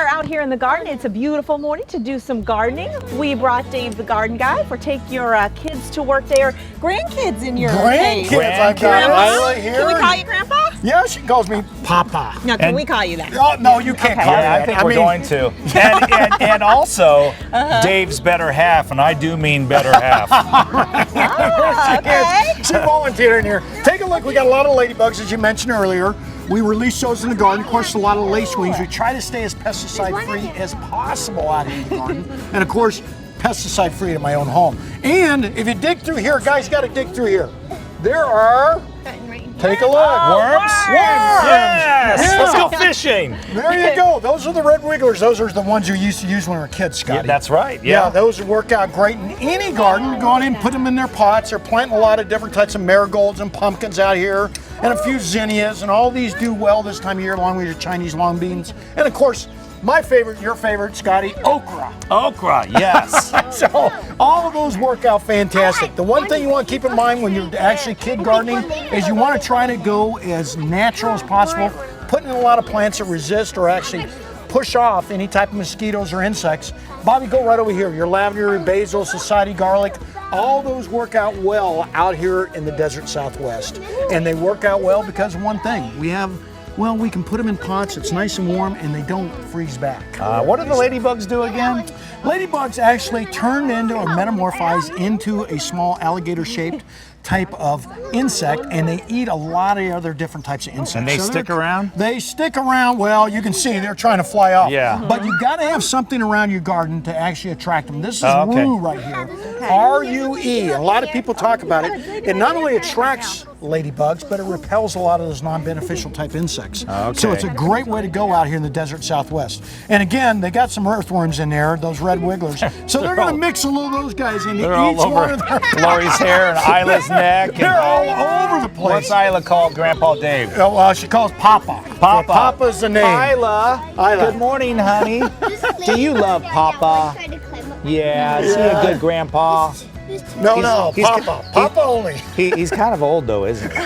are out here in the garden. It's a beautiful morning to do some gardening. We brought Dave the garden guy for take your kids to work there. Grandkids in your Grandkids, I've got Grandpa? Isla here. Can we call you Grandpa? Yeah, she calls me Papa. No, can we call you that? Oh, no, you can't call me Yeah, that. I think we're going to. And also, Dave's better half, and I do mean better half. Okay. She volunteered in here. Take a look. We got a lot of ladybugs, as you mentioned earlier. We release those in the garden. Of course, a lot of lacewings. We try to stay as pesticide-free as possible out here in the garden. And of course, pesticide-free in my own home. And if you dig through here, guys, got to dig through here. There are, take a look. Worms? Yes! Yeah. Let's go fishing. There you go. Those are the red wigglers. Those are the ones you used to use when we were kids, Scotty. Yeah, that's right. Yeah, Yeah. those work out great in any garden. Go on in and put them in their pots. They're planting a lot of different types of marigolds and pumpkins out here, and a few zinnias, and all these do well this time of year, along with your Chinese long beans. And of course, my favorite, your favorite, Scotty, okra. Okra, yes. So all of those work out fantastic. The one thing you want to keep in mind when you're actually kid gardening is you want to try to go as natural as possible, putting in a lot of plants that resist or actually push off any type of mosquitoes or insects. Bobby, go right over here. Your lavender, your basil, society garlic, all those work out well out here in the desert Southwest. And they work out well because of one thing. We can put them in pots, it's nice and warm, and they don't freeze back. What do the ladybugs do again? Ladybugs actually turn into or metamorphose into a small alligator-shaped type of insect, and they eat a lot of other different types of insects. And they stick around? They stick around. Well, you can see they're trying to fly off. Yeah. But you got to have something around your garden to actually attract them. This is Okay. rue right here. R-U-E. A lot of people talk about it. It not only attracts ladybugs, but it repels a lot of those non-beneficial type insects. Okay. So it's a great way to go out here in the desert Southwest. And again, they got some earthworms in there, those red wigglers. So they're going to mix a little of those guys in. They're all over Lori's hair and Isla's neck. They're all over the place. What's Isla called Grandpa Dave? Oh, she calls Papa. Papa. Papa's the name. Isla. Isla. Good morning, honey. Do you love Papa? Yeah, is he a good grandpa? No, he's- Papa. Papa only. He's kind of old though, isn't he?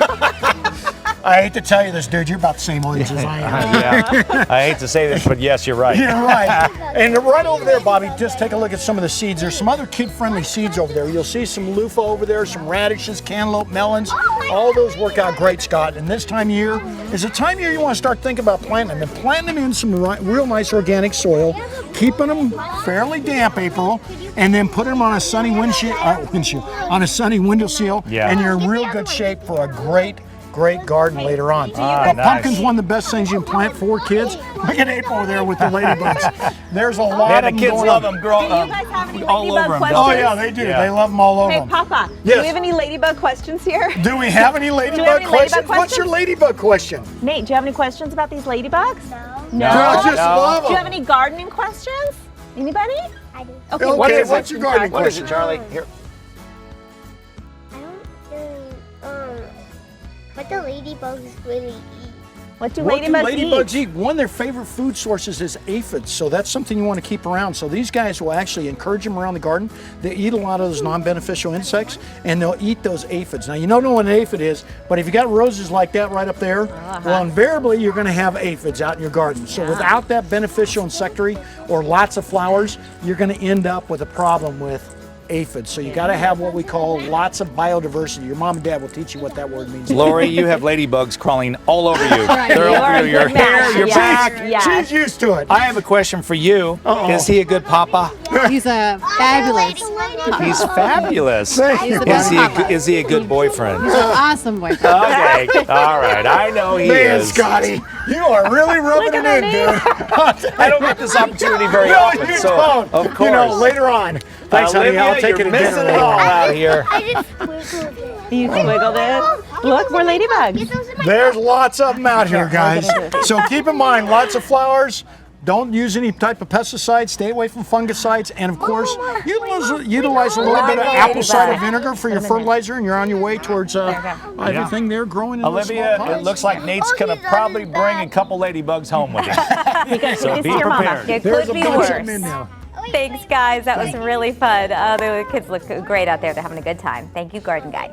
I hate to tell you this, dude. You're about the same age as I am. Yeah. I hate to say this, but yes, you're right. You're right. And right over there, Bobby, just take a look at some of the seeds. There's some other kid-friendly seeds over there. You'll see some loofah over there, some radishes, cantaloupe, melons. All those work out great, Scott. And this time of year is a time of year you want to start thinking about planting them. And planting them in some real nice organic soil, keeping them fairly damp, April, and then putting them on a sunny on a sunny windowsill, Yeah. and you're in real good shape for a great garden later on. Ah, But nice. pumpkin's one of the best things you can plant for kids. Look at April there with the ladybugs. There's a lot Yeah, of the them kids going love on. them Do you guys have any all ladybug over 'em, questions? Oh yeah, they do. Yeah. They love them all over Hey, them. Papa, Yes. do we have any ladybug questions here? Do we have any ladybug have any ladybug questions? What's questions? your ladybug question? Nate, do you have any questions about these ladybugs? No. I just love Do you them. have any gardening questions? Anybody? I do. Okay, Okay, what is what's it? your gardening What is it, question? Charlie? Here. I don't what do ladybugs really eat? What do What do ladybugs ladybugs eat? eat? One of their favorite food sources is aphids, so that's something you want to keep around. So these guys will actually encourage them around the garden. They eat a lot of those non-beneficial insects, and they'll eat those aphids. Now, you don't know what an aphid is, but if you got roses like that right up there, well, invariably you're going to have aphids out in your garden. So without that beneficial insectary or lots of flowers, you're going to end up with a problem with aphids. So you got to have what we call lots of biodiversity. Your mom and dad will teach you what that word means. Lori, you have ladybugs crawling all over you. They're You all are through your a good hair, match. your Yes. back. Yes. She's used to it. I have a question for you. Is he a good papa? He's a fabulous. He's fabulous. He's the best papa. Is he a good boyfriend? He's an awesome boyfriend. Okay, all right. I know he Man, is. Scotty, you are really rubbing it in, dude. I don't get this opportunity very No, often, you so don't. of course. You know, later on. Thanks, honey. Olivia, I'll take you're it to missing dinner. it all out here. I just wiggled it. You squiggled it. Look, we're ladybugs. Those are my There's lots of them out here, guys. So keep in mind, lots of flowers. Don't use any type of pesticides. Stay away from fungicides. And of course, utilize a little bit of apple cider vinegar for your fertilizer, and you're on your way towards everything there growing in those small Olivia, pots. it looks like Nate's gonna probably bring a couple ladybugs home with him. So be Your mama. prepared. It There's could a be bunch of worse. them in there. Thanks, guys. That was really fun. The kids look great out there. They're having a good time. Thank you, Garden Guy.